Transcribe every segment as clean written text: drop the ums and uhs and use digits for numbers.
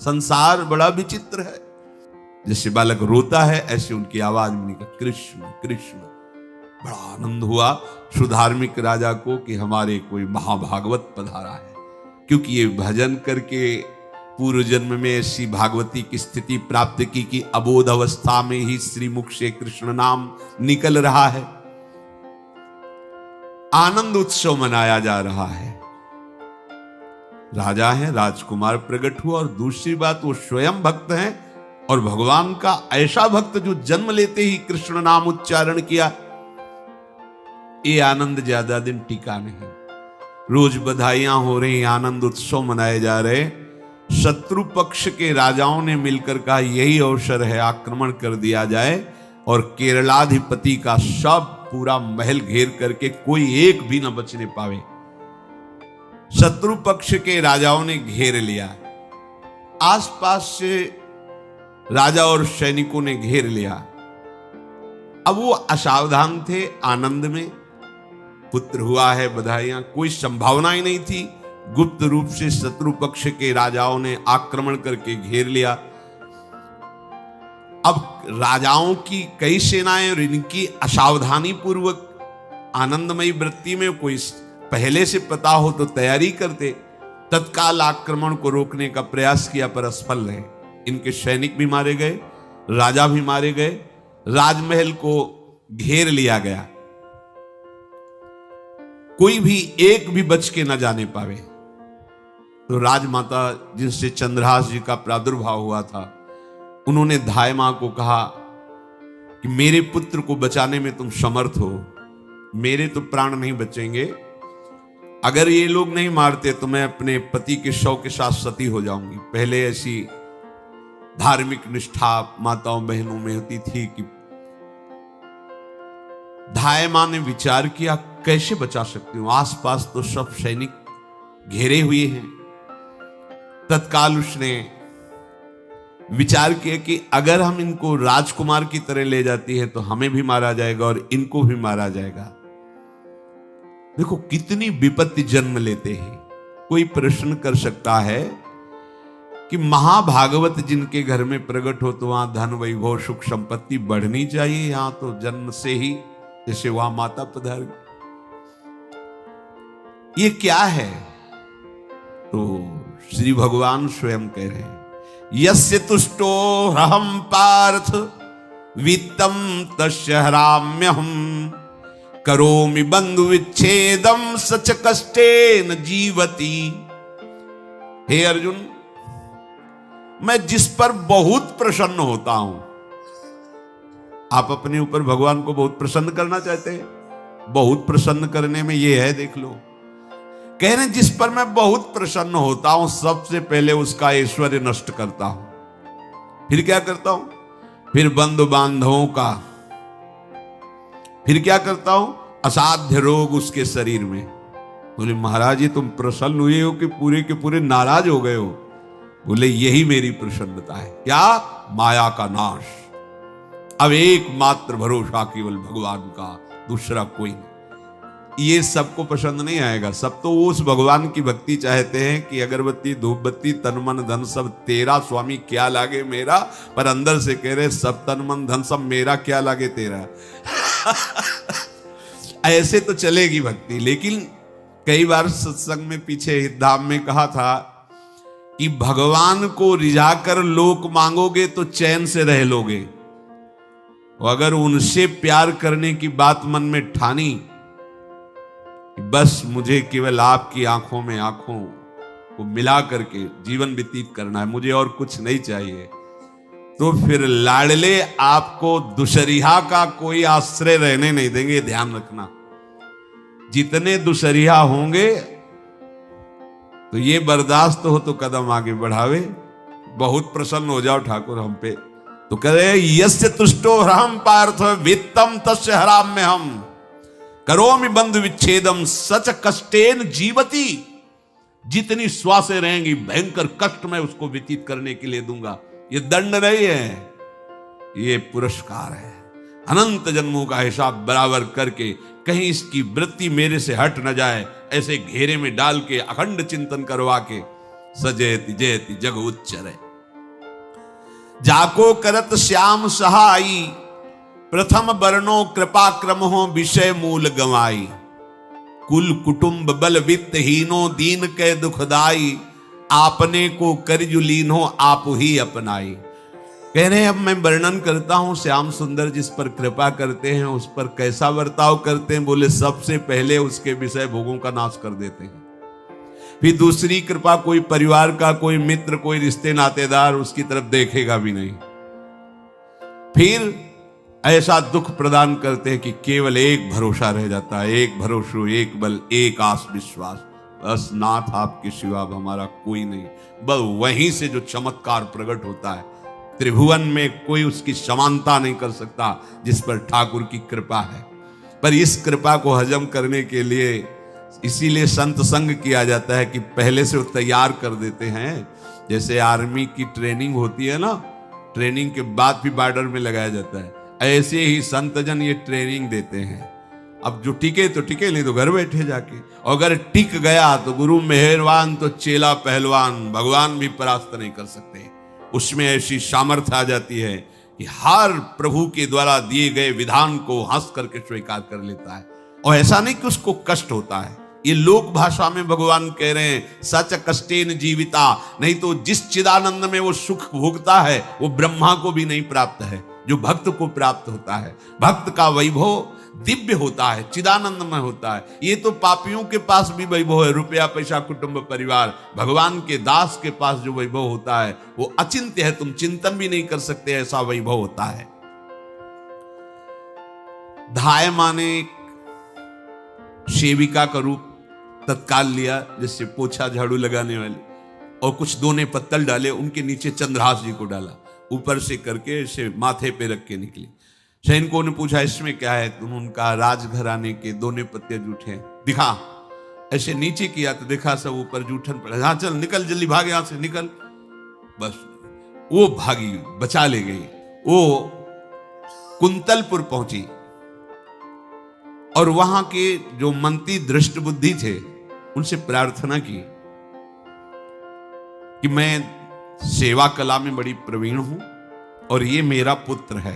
संसार बड़ा विचित्र है। जैसे बालक रोता है ऐसे उनकी आवाज में निकला कृष्ण कृष्ण। बड़ा आनंद हुआ सुधार्मिक राजा को कि हमारे कोई महाभागवत पधारा है, क्योंकि ये भजन करके पूर्व जन्म में ऐसी भागवती की स्थिति प्राप्त की कि अबोध अवस्था में ही श्रीमुख से कृष्ण नाम निकल रहा है, आनंद उत्सव मनाया जा रहा है। राजा है, राजकुमार प्रकट हुआ, और दूसरी बात वो स्वयं भक्त हैं, और भगवान का ऐसा भक्त जो जन्म लेते ही कृष्ण नाम उच्चारण किया। ये आनंद ज्यादा दिन टिका नहीं। रोज बधाइयां हो रही, आनंद उत्सव मनाए जा रहे। शत्रु पक्ष के राजाओं ने मिलकर कहा यही अवसर है, आक्रमण कर दिया जाए और केरलाधिपति का सब पूरा महल घेर करके कोई एक भी न बचने पावे। शत्रु पक्ष के राजाओं ने घेर लिया, आसपास से राजा और सैनिकों ने घेर लिया। अब वो असावधान थे, आनंद में पुत्र हुआ है, बधाइयां, कोई संभावना ही नहीं थी। गुप्त रूप से शत्रु पक्ष के राजाओं ने आक्रमण करके घेर लिया। अब राजाओं की कई सेनाएं और इनकी असावधानी पूर्वक आनंदमयी वृत्ति में कोई पहले से पता हो तो तैयारी करते, तत्काल आक्रमण को रोकने का प्रयास किया पर असफल रहे। इनके सैनिक भी मारे गए, राजा भी मारे गए, राजमहल को घेर लिया गया, कोई भी एक भी बच के न जाने पावे। तो राजमाता जिनसे चंद्रहास जी का प्रादुर्भाव हुआ था, उन्होंने धाय मां को कहा कि मेरे पुत्र को बचाने में तुम समर्थ हो, मेरे तो प्राण नहीं बचेंगे, अगर ये लोग नहीं मारते तो मैं अपने पति के शव के साथ सती हो जाऊंगी। पहले ऐसी धार्मिक निष्ठा माताओं बहनों में होती थी कि धाय मां ने विचार किया कैसे बचा सकती हूं, आसपास तो सब सैनिक घेरे हुए हैं। तत्काल उसने विचार किया कि अगर हम इनको राजकुमार की तरह ले जाती है तो हमें भी मारा जाएगा और इनको भी मारा जाएगा। देखो कितनी विपत्ति जन्म लेते हैं। कोई प्रश्न कर सकता है कि महाभागवत जिनके घर में प्रकट हो तो वहां धन वैभव सुख संपत्ति बढ़नी चाहिए, यहां तो जन्म से ही जैसे वहां माता पधार, ये क्या है? तो श्री भगवान स्वयं कह रहे हैं यस्य तुष्टो रहम पार्थ वित्तम तस्य हराम्यहम करोमि बंधु विच्छेदम सच कष्टेन जीवति। हे अर्जुन, मैं जिस पर बहुत प्रसन्न होता हूं, आप अपने ऊपर भगवान को बहुत प्रसन्न करना चाहते हैं, बहुत प्रसन्न करने में ये है, देख लो, कह रहे जिस पर मैं बहुत प्रसन्न होता हूं सबसे पहले उसका ऐश्वर्य नष्ट करता हूं। फिर क्या करता हूं? फिर बंधु बांधवों का, फिर क्या करता हूं? असाध्य रोग उसके शरीर में। बोले महाराज जी तुम प्रसन्न हुए हो कि पूरे के पूरे नाराज हो गए हो? बोले यही मेरी प्रसन्नता है। क्या? माया का नाश। अब एकमात्र भरोसा केवल भगवान का, दूसरा कोई नहीं। ये सबको पसंद नहीं आएगा, सब तो उस भगवान की भक्ति चाहते हैं कि अगरबत्ती धूप बत्ती तन मन धन सब तेरा स्वामी, क्या लागे मेरा, पर अंदर से कह रहे सब तन मन धन सब मेरा, क्या लागे तेरा। ऐसे तो चलेगी भक्ति। लेकिन कई बार सत्संग में पीछे धाम में कहा था कि भगवान को रिझाकर लोक मांगोगे तो चैन से रह लोगे, अगर उनसे प्यार करने की बात मन में ठानी, बस मुझे केवल आपकी आंखों में आंखों को मिला करके जीवन व्यतीत करना है, मुझे और कुछ नहीं चाहिए, तो फिर लाडले आपको दुशरिहा का कोई आश्रय रहने नहीं देंगे। ध्यान रखना, जितने दुशरिहा होंगे तो ये बर्दाश्त हो तो कदम आगे बढ़ावे। बहुत प्रसन्न हो जाओ ठाकुर हम पे तो कह रहे यस्य तुष्टो ह्रहम पार्थ वित्तम तस्य हराम्यहम करोमि बंधु विच्छेदम सच कष्टेन जीवति। जितनी श्वासें रहेंगी भयंकर कष्ट मैं उसको व्यतीत करने के लिए दूंगा। ये दंड नहीं है, ये पुरस्कार है। अनंत जन्मों का हिसाब बराबर करके कहीं इसकी वृत्ति मेरे से हट न जाए, ऐसे घेरे में डाल के अखंड चिंतन करवा के सजयति जयति जग उच्चरे। जाको करत श्याम सहाई, प्रथम बरनो कृपा क्रम हो विषय मूल गवाई। कुल कुटुंब बल वित्त हीनो दीन के दुखदाई, आपने को करजु लीनो आप ही अपनाई। कह रहे हैं अब मैं वर्णन करता हूं श्याम सुंदर जिस पर कृपा करते हैं उस पर कैसा बर्ताव करते हैं। बोले सबसे पहले उसके विषय भोगों का नाश कर देते हैं, फिर दूसरी कृपा कोई परिवार का, कोई मित्र, कोई रिश्ते नातेदार उसकी तरफ देखेगा भी नहीं। फिर ऐसा दुख प्रदान करते हैं कि केवल एक भरोसा रह जाता है, एक भरोसा, एक बल, एक आस विश्वास, बस नाथ आपके सिवा अब हमारा कोई नहीं। बस वहीं से जो चमत्कार प्रकट होता है, त्रिभुवन में कोई उसकी समानता नहीं कर सकता जिस पर ठाकुर की कृपा है। पर इस कृपा को हजम करने के लिए इसीलिए संत संग किया जाता है कि पहले से वो तैयार कर देते हैं। जैसे आर्मी की ट्रेनिंग होती है ना, ट्रेनिंग के बाद भी बॉर्डर में लगाया जाता है, ऐसे ही संतजन ये ट्रेनिंग देते हैं। अब जो टिके तो टिके, नहीं तो घर बैठे जाके। अगर टिक गया तो गुरु मेहरबान, तो चेला पहलवान, भगवान भी परास्त नहीं कर सकते। उसमें ऐसी सामर्थ्य आ जाती है कि हर प्रभु के द्वारा दिए गए विधान को हंस करके स्वीकार कर लेता है। और ऐसा नहीं कि उसको कष्ट होता है, ये लोक भाषा में भगवान कह रहे हैं सच कष्टेन जीविता। नहीं तो जिस चिदानंद में वो सुख भोगता है वो ब्रह्मा को भी नहीं प्राप्त है जो भक्त को प्राप्त होता है। भक्त का वैभव दिव्य होता है, चिदानंद में होता है। ये तो पापियों के पास भी वैभव है, रुपया पैसा कुटुंब परिवार। भगवान के दास के पास जो वैभव होता है वो अचिंत्य है, तुम चिंतन भी नहीं कर सकते, ऐसा वैभव होता है। धाय माने सेविका का रूप तत्काल लिया, जिससे पोछा झाड़ू लगाने वाले, और कुछ दोने पत्तल डाले, उनके नीचे चंद्रहास जी को डाला, ऊपर से करके इसे माथे पे रख के निकली। सैनिकों ने पूछा इसमें क्या है, तुम उनका राजघराने के दोने पत्ते जूठे दिखा। ऐसे नीचे किया तो देखा सब ऊपर जूठन पड़ा। हाँ चल निकल, जल्दी भाग यहां से निकल। बस वो भागी, बचा ले गई। वो कुंतलपुर पहुंची और वहां के जो मंत्री दृष्ट बुद्धि थे उनसे प्रार्थना की कि मैं सेवा कला में बड़ी प्रवीण हूं और ये मेरा पुत्र है,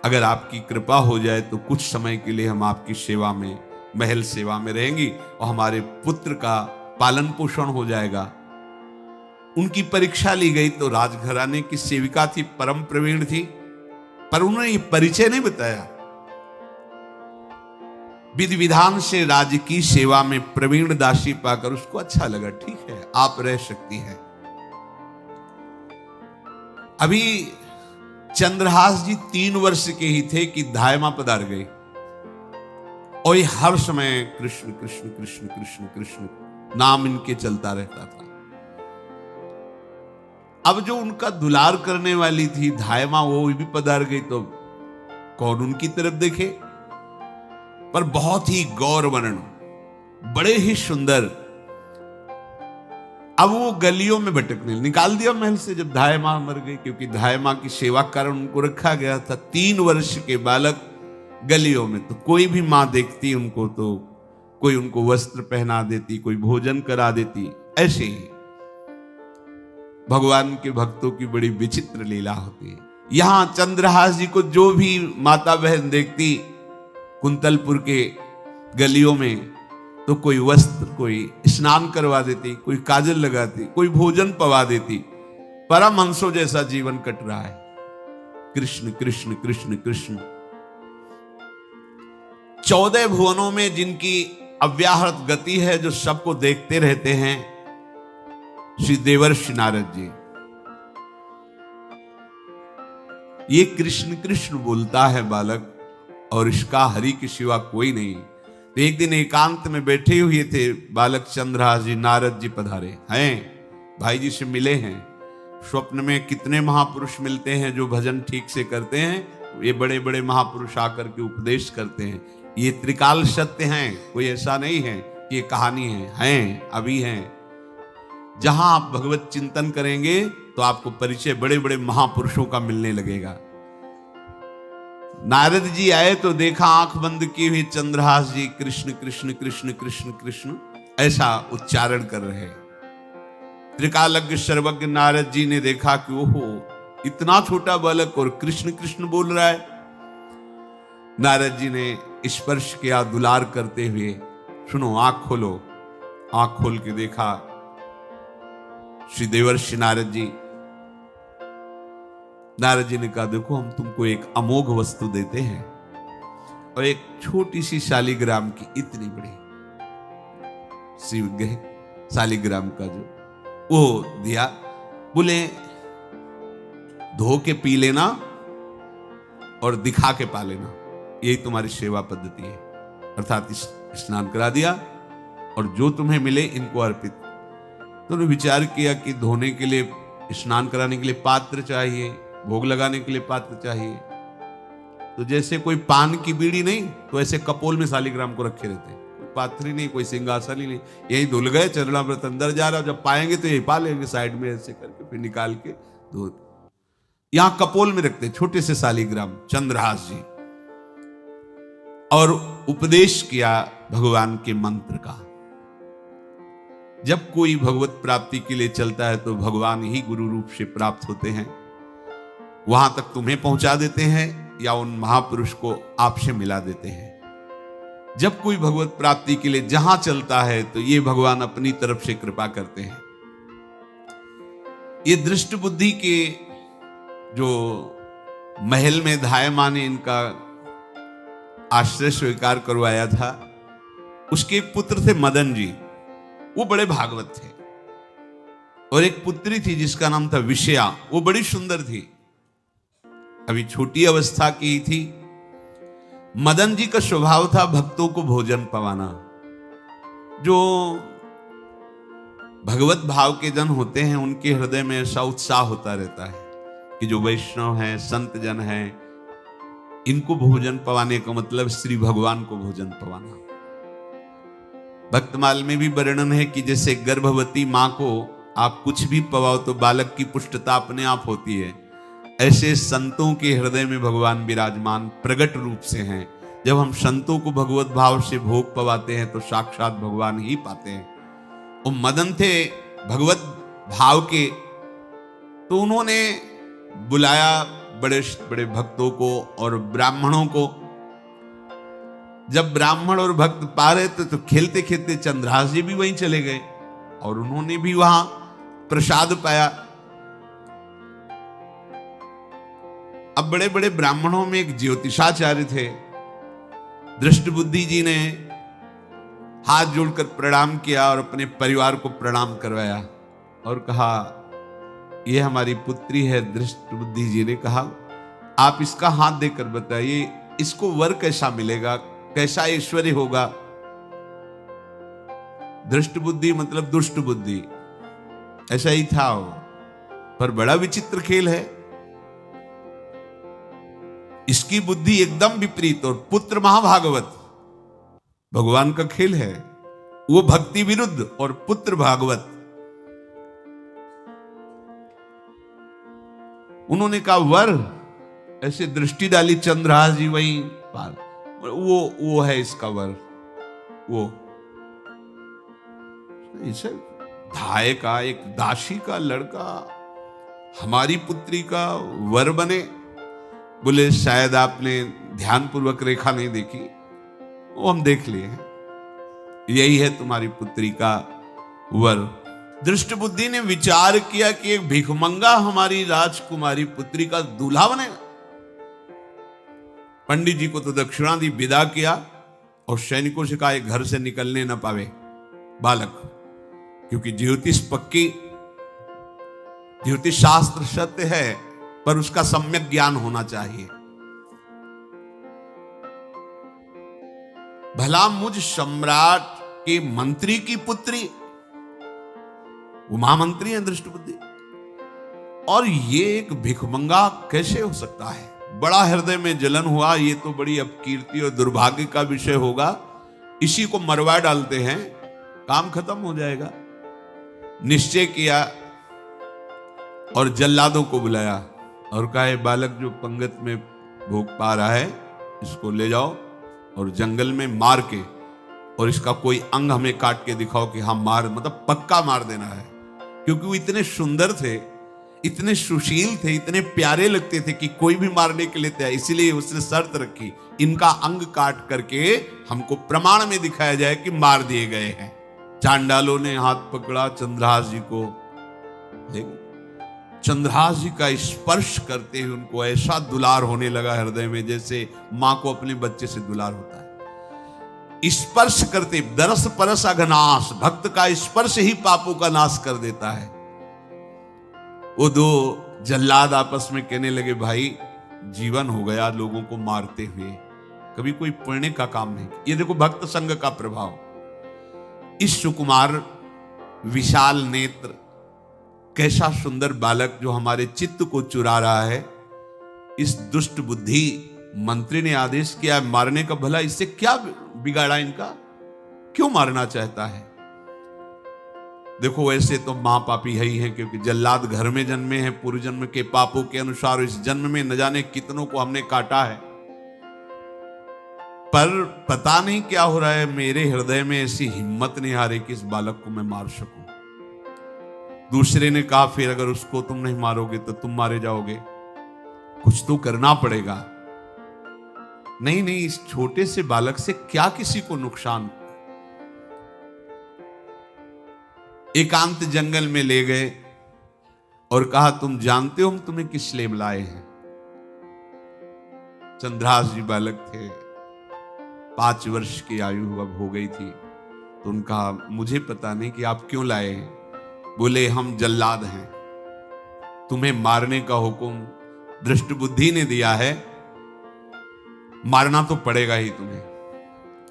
अगर आपकी कृपा हो जाए तो कुछ समय के लिए हम आपकी सेवा में, महल सेवा में रहेंगी और हमारे पुत्र का पालन पोषण हो जाएगा। उनकी परीक्षा ली गई तो राजघराने की सेविका थी, परम प्रवीण थी, पर उन्होंने ये परिचय नहीं बताया। विधि विधान से राज्य की सेवा में प्रवीण दासी पाकर उसको अच्छा लगा, ठीक है आप रह सकती हैं। अभी चंद्रहास जी 3 वर्ष के ही थे कि धायमा पधार गए और ये हर समय कृष्ण कृष्ण कृष्ण कृष्ण कृष्ण नाम इनके चलता रहता था। अब जो उनका दुलार करने वाली थी धायमा, वो भी पधार गई तो कौन उनकी तरफ देखे। पर बहुत ही गौर वर्ण, बड़े ही सुंदर। अब वो गलियों में भटकने, निकाल दिया महल से जब धाय मां मर गई, क्योंकि धाय मां की सेवा कारण उनको रखा गया था। 3 वर्ष के बालक गलियों में, तो कोई भी मां देखती उनको तो कोई उनको वस्त्र पहना देती, कोई भोजन करा देती। ऐसे ही भगवान के भक्तों की बड़ी विचित्र लीला होती है। यहां चंद्रहास जी को जो भी माता बहन देखती कुंतलपुर के गलियों में, तो कोई वस्त्र, कोई स्नान करवा देती, कोई काजल लगाती, कोई भोजन पवा देती। परमहंसों जैसा जीवन कट रहा है। कृष्ण कृष्ण कृष्ण कृष्ण। 14 भुवनों में जिनकी अव्याहत गति है, जो सबको देखते रहते हैं, श्री देवर्षि नारद जी। ये कृष्ण कृष्ण बोलता है बालक और इसका हरि के सिवा कोई नहीं। तो एक दिन एकांत में बैठे हुए थे बालक चंद्रहास जी, नारद जी पधारे हैं, भाई जी से मिले हैं। स्वप्न में कितने महापुरुष मिलते हैं जो भजन ठीक से करते हैं, ये बड़े बड़े महापुरुष आकर के उपदेश करते हैं। ये त्रिकाल सत्य हैं, कोई ऐसा नहीं है कि ये कहानी हैं, अभी हैं। जहां आप भगवत चिंतन करेंगे तो आपको परिचय बड़े बड़े महापुरुषों का मिलने लगेगा। नारद जी आए तो देखा आंख बंद की हुई चंद्रहास जी कृष्ण कृष्ण कृष्ण कृष्ण कृष्ण ऐसा उच्चारण कर रहे। त्रिकालज्ञ सर्वज्ञ नारद जी ने देखा कि ओहो, इतना छोटा बालक और कृष्ण कृष्ण बोल रहा है। नारद जी ने स्पर्श किया दुलार करते हुए, सुनो आंख खोलो। आंख खोल के देखा, श्री देवर्षि नारद जी ने कहा देखो हम तुमको एक अमोघ वस्तु देते हैं, और एक छोटी सी शालिग्राम की इतनी बड़ी शिव शालिग्राम का जो वो दिया, बोले धो के पी लेना और दिखा के पा लेना, यही तुम्हारी सेवा पद्धति है। अर्थात स्नान करा दिया और जो तुम्हें मिले इनको अर्पित। तो उन्होंने विचार किया कि धोने के लिए, स्नान कराने के लिए पात्र चाहिए, भोग लगाने के लिए पात्र चाहिए। तो जैसे कोई पान की बीड़ी नहीं, तो ऐसे कपोल में शालिग्राम को रखे रहते हैं, कोई पात्र ही नहीं, कोई सिंहासन ही नहीं, यही धुल गए। चरणामृत अंदर जा रहा, जब पाएंगे तो यही पा लेंगे, साइड में ऐसे करके फिर निकाल के धो। यहां कपोल में रखते छोटे से शालिग्राम चंद्रहास जी, और उपदेश किया भगवान के मंत्र का। जब कोई भगवत प्राप्ति के लिए चलता है तो भगवान ही गुरु रूप से प्राप्त होते हैं, वहां तक तुम्हें पहुंचा देते हैं या उन महापुरुष को आपसे मिला देते हैं। जब कोई भगवत प्राप्ति के लिए जहां चलता है तो ये भगवान अपनी तरफ से कृपा करते हैं। ये दृष्ट बुद्धि के जो महल में धायमान ने इनका आश्रय स्वीकार करवाया था, उसके एक पुत्र थे मदन जी, वो बड़े भागवत थे, और एक पुत्री थी जिसका नाम था विषया, वो बड़ी सुंदर थी, अभी छोटी अवस्था की ही थी। मदन जी का स्वभाव था भक्तों को भोजन पवाना। जो भगवत भाव के जन होते हैं उनके हृदय में ऐसा उत्साह होता रहता है कि जो वैष्णव हैं, संत जन हैं, इनको भोजन पवाने का मतलब श्री भगवान को भोजन पवाना। भक्तमाल में भी वर्णन है कि जैसे गर्भवती मां को आप कुछ भी पवाओ तो बालक की पुष्टता अपने आप होती है, ऐसे संतों के हृदय में भगवान विराजमान प्रगट रूप से हैं। जब हम संतों को भगवत भाव से भोग पवाते हैं तो साक्षात भगवान ही पाते हैं। वो मदन थे भगवत भाव के, तो उन्होंने बुलाया बड़े बड़े भक्तों को और ब्राह्मणों को। जब ब्राह्मण और भक्त पा रहे थे तो खेलते खेलते चंद्रहास जी भी वहीं चले गए और उन्होंने भी वहां प्रसाद पाया। अब बड़े बड़े ब्राह्मणों में एक ज्योतिषाचार्य थे। दृष्ट बुद्धि जी ने हाथ जोड़कर प्रणाम किया और अपने परिवार को प्रणाम करवाया और कहा यह हमारी पुत्री है। दृष्ट बुद्धि जी ने कहा आप इसका हाथ देकर बताइए इसको वर कैसा मिलेगा, कैसा ऐश्वर्य होगा। दृष्ट बुद्धि मतलब दुष्ट बुद्धि, ऐसा ही था वो, पर बड़ा विचित्र खेल है। इसकी बुद्धि एकदम विपरीत और पुत्र महाभागवत, भगवान का खेल है। वो भक्ति विरुद्ध और पुत्र भागवत। उन्होंने कहा वर, ऐसे दृष्टि डाली चंद्रहास जी वहीं पार, वो है इसका वर। वो इसे धाय का एक दासी का लड़का हमारी पुत्री का वर बने। बोले शायद आपने ध्यानपूर्वक रेखा नहीं देखी, वो हम देख लिए हैं, यही है तुम्हारी पुत्री का वर। दृष्ट बुद्धि ने विचार किया कि एक भिखमंगा हमारी राजकुमारी पुत्री का दूल्हा बनेगा। पंडित जी को तो दक्षिणा दी, विदा किया और सैनिकों से कहा घर से निकलने न पावे बालक, क्योंकि ज्योतिष पक्की, ज्योतिष शास्त्र सत्य है पर उसका सम्यक ज्ञान होना चाहिए। भला मुझ सम्राट के मंत्री की पुत्री, वो महामंत्री है दृष्ट बुद्धि, और ये एक भिखमंगा कैसे हो सकता है। बड़ा हृदय में जलन हुआ, ये तो बड़ी अपकीर्ति और दुर्भाग्य का विषय होगा, इसी को मरवा डालते हैं, काम खत्म हो जाएगा। निश्चय किया और जल्लादों को बुलाया और कहा बालक जो पंगत में भोग पा रहा है इसको ले जाओ और जंगल में मार के, और इसका कोई अंग हमें काट के दिखाओ कि हाँ मार, मतलब पक्का मार देना है, क्योंकि वो इतने सुंदर थे, इतने सुशील थे, इतने प्यारे लगते थे कि कोई भी मारने के लिए तैयार। इसीलिए उसने शर्त रखी, इनका अंग काट करके हमको प्रमाण में दिखाया जाए कि मार दिए गए हैं। चांडालों ने हाथ पकड़ा चंद्रहास जी को, देखो चंद्रहास जी का स्पर्श करते ही उनको ऐसा दुलार होने लगा हृदय में, जैसे मां को अपने बच्चे से दुलार होता है। स्पर्श करते, दरस परस अघनाश, भक्त का स्पर्श ही पापों का नाश कर देता है। वो दो जल्लाद आपस में कहने लगे, भाई जीवन हो गया लोगों को मारते हुए, कभी कोई पुण्य का काम नहीं। ये देखो भक्त संग का प्रभाव। इस सुकुमार विशाल नेत्र, कैसा सुंदर बालक जो हमारे चित्त को चुरा रहा है, इस दुष्ट बुद्धि मंत्री ने आदेश किया मारने का, भला इससे क्या बिगाड़ा इनका, क्यों मारना चाहता है। देखो वैसे तो मां पापी है ही है, क्योंकि जल्लाद घर में जन्मे हैं, पूर्व जन्म के पापों के अनुसार इस जन्म में न जाने कितनों को हमने काटा है। पर पता नहीं क्या हो रहा है, मेरे हृदय में ऐसी हिम्मत नहीं आ रही कि इस बालक को मैं मार सकूं। दूसरे ने कहा, फिर अगर उसको तुम नहीं मारोगे तो तुम मारे जाओगे, कुछ तो करना पड़ेगा। नहीं नहीं, इस छोटे से बालक से क्या किसी को नुकसान। एकांत जंगल में ले गए और कहा, तुम जानते हो हम तुम्हें किस लिए बुलाए हैं। चंद्रहास जी बालक थे, 5 वर्ष की आयु अब हो गई थी। तो उनका, मुझे पता नहीं कि आप क्यों लाए हैं। बोले, हम जल्लाद हैं, तुम्हें मारने का हुक्म दृष्ट बुद्धि ने दिया है, मारना तो पड़ेगा ही तुम्हें।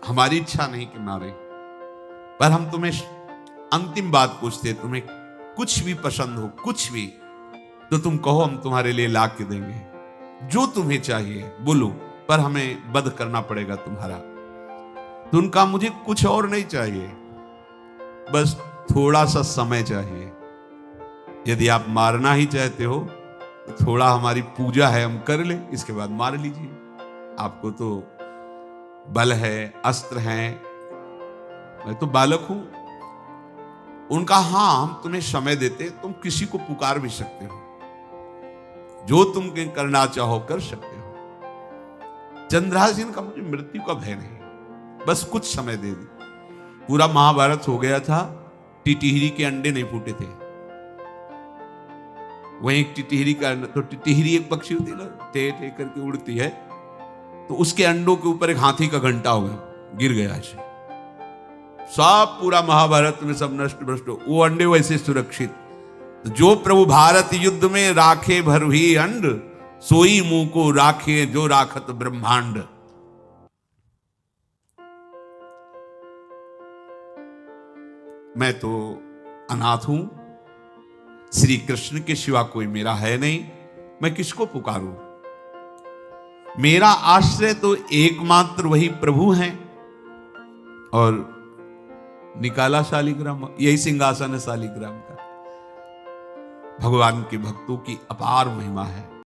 हमारी इच्छा नहीं कि मारे, पर हम तुम्हें अंतिम बात पूछते, तुम्हें कुछ भी पसंद हो, कुछ भी, तो तुम कहो, हम तुम्हारे लिए ला के देंगे, जो तुम्हें चाहिए बोलो, पर हमें वध करना पड़ेगा तुम्हारा। तो उनका, मुझे कुछ और नहीं चाहिए, बस थोड़ा सा समय चाहिए। यदि आप मारना ही चाहते हो तो थोड़ा हमारी पूजा है हम कर ले, इसके बाद मार लीजिए। आपको तो बल है, अस्त्र हैं, मैं तो बालक हूं। उनका, हां हम तुम्हें समय देते, तुम किसी को पुकार भी सकते हो, जो तुम करना चाहो कर सकते हो। चंद्रहास जी का, मुझे मृत्यु का भय नहीं, बस कुछ समय दे दी। पूरा महाभारत हो गया था, टिटिहरी के अंडे नहीं फूटे थे। वहीं एक टिटिहरी का, तो टिटिहरी एक पक्षी होती है ना, टे टे करके उड़ती है, तो उसके अंडों के ऊपर एक हाथी का घंटा हो गया, गिर गया ऐसे, सब पूरा महाभारत में सब नष्ट भ्रष्ट। वो अंडे वैसे सुरक्षित। तो जो प्रभु भारत युद्ध में राखे भरही अंड, सोई मुंह को राखे जो राखत ब्रह्मांड। मैं तो अनाथ हूं, श्री कृष्ण के सिवा कोई मेरा है नहीं, मैं किसको पुकारूं। मेरा आश्रय तो एकमात्र वही प्रभु हैं। और निकाला शालिग्राम, यही सिंहासन है शालिग्राम का। भगवान के भक्तों की अपार महिमा है।